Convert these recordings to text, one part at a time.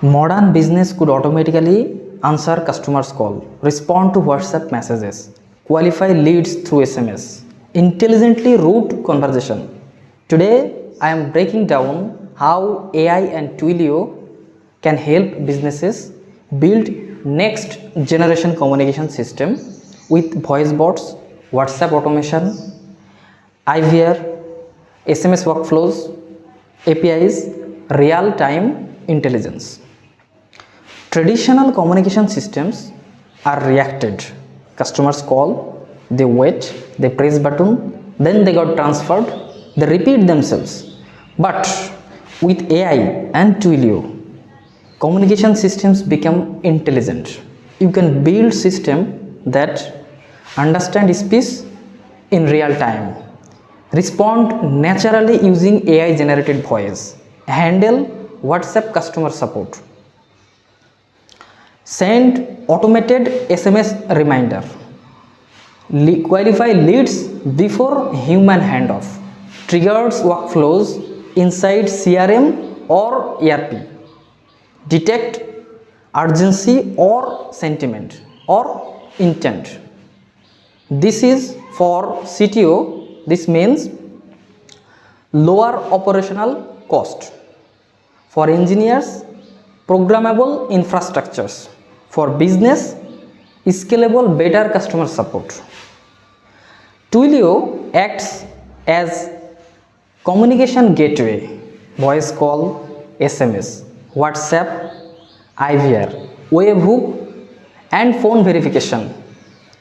Modern business could automatically answer customers' call, respond to WhatsApp messages, qualify leads through SMS, intelligently route conversation. Today, I am breaking down how AI and Twilio can help businesses build next generation communication system with voice bots, WhatsApp automation, IVR, SMS workflows, APIs, real time intelligence. Traditional communication systems are reacted. Customers call, they wait, they press button, then they got transferred, they repeat themselves. But with AI and Twilio, communication systems become intelligent. You can build system that understand speech in real time, respond naturally using AI generated voice, handle WhatsApp customer support, send automated SMS reminder, qualify leads before human handoff, triggers workflows inside CRM or ERP, detect urgency or sentiment or intent. This is for CTO. This means lower operational cost. For engineers, programmable infrastructures. For business, scalable better customer support. Twilio acts as communication gateway, voice call, SMS, WhatsApp, IVR, webhook and phone verification.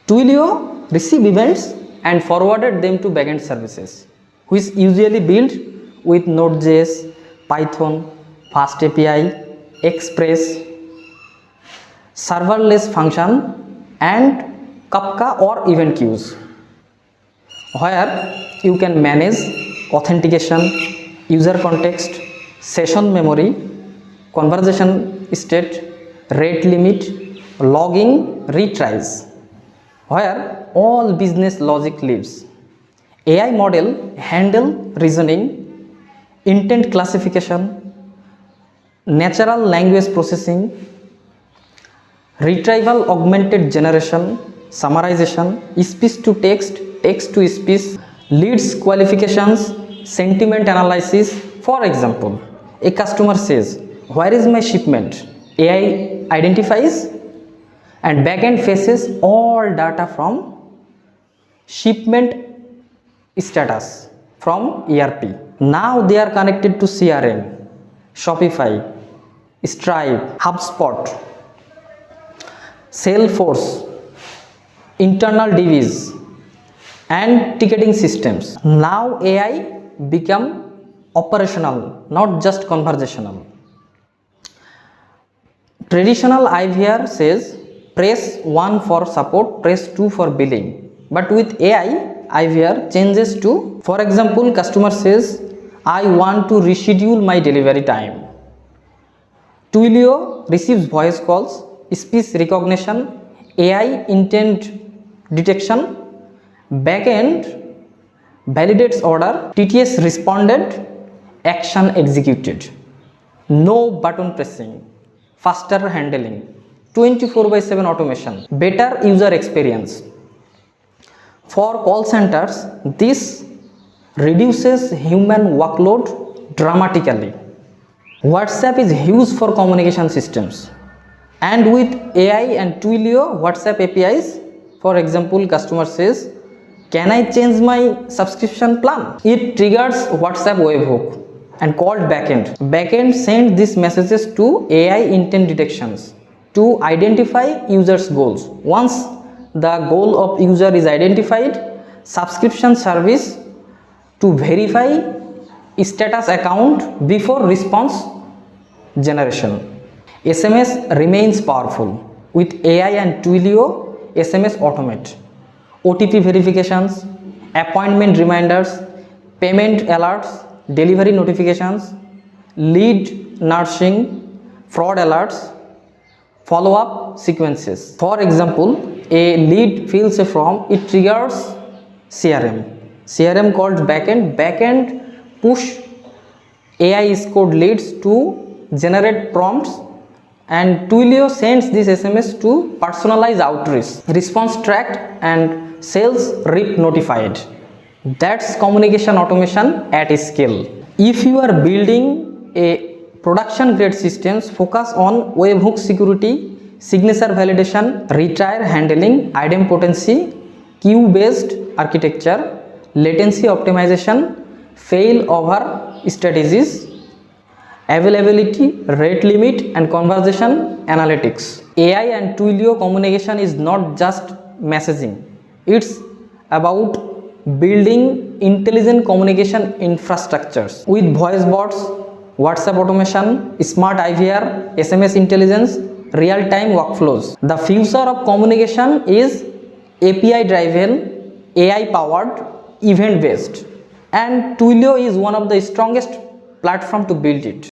Twilio receive events and forwarded them to backend services, which usually built with Node.js, Python, Fast API, Express, serverless function and Kafka or event queues, where you can manage authentication, user context, session memory, conversation state, rate limit, logging, retries, where all business logic lives. AI model handle reasoning, intent classification, natural language processing, retrieval augmented generation, summarization, speech to text, text to speech, leads qualifications, sentiment analysis. For example, a customer says, "Where is my shipment?" AI identifies and backend fetches all data from shipment status from ERP. Now they are connected to CRM, Shopify, Stripe, HubSpot, Salesforce, internal DBs and ticketing systems. Now AI become operational, not just conversational. Traditional IVR says press 1 for support, press 2 for billing. But with AI, IVR changes to, for example, customer says, "I want to reschedule my delivery time." Twilio receives voice calls, speech recognition, AI intent detection, backend validates order, TTS responded, action executed. No button pressing, faster handling, 24/7 automation, better user experience. For call centers, this reduces human workload dramatically. WhatsApp is huge for communication systems, and with AI and Twilio WhatsApp APIs, for example, customer says, "Can I change my subscription plan?" It triggers WhatsApp webhook and called backend. Backend sends these messages to AI intent detections to identify users' goals. Once the goal of user is identified, subscription service to verify status account before response generation. SMS remains powerful. With AI and Twilio, SMS automate OTP verifications, appointment reminders, payment alerts, delivery notifications, lead nurturing, fraud alerts, follow-up sequences. For example, a lead fills a form, it triggers CRM. CRM called backend. Backend push AI scored leads to generate prompts and Twilio sends this SMS to personalize outreach, response tracked, and sales rep notified. That's communication automation at scale. If you are building a production grade systems, focus on webhook security, signature validation, retire handling, idempotency, queue based architecture, latency optimization, failover strategies, availability, rate limit, and conversation analytics. AI and Twilio communication is not just messaging, it's about building intelligent communication infrastructures with voice bots, WhatsApp automation, smart IVR, SMS intelligence, real-time workflows. The future of communication is API driven, AI powered, event based, and Twilio is one of the strongest platform to build it.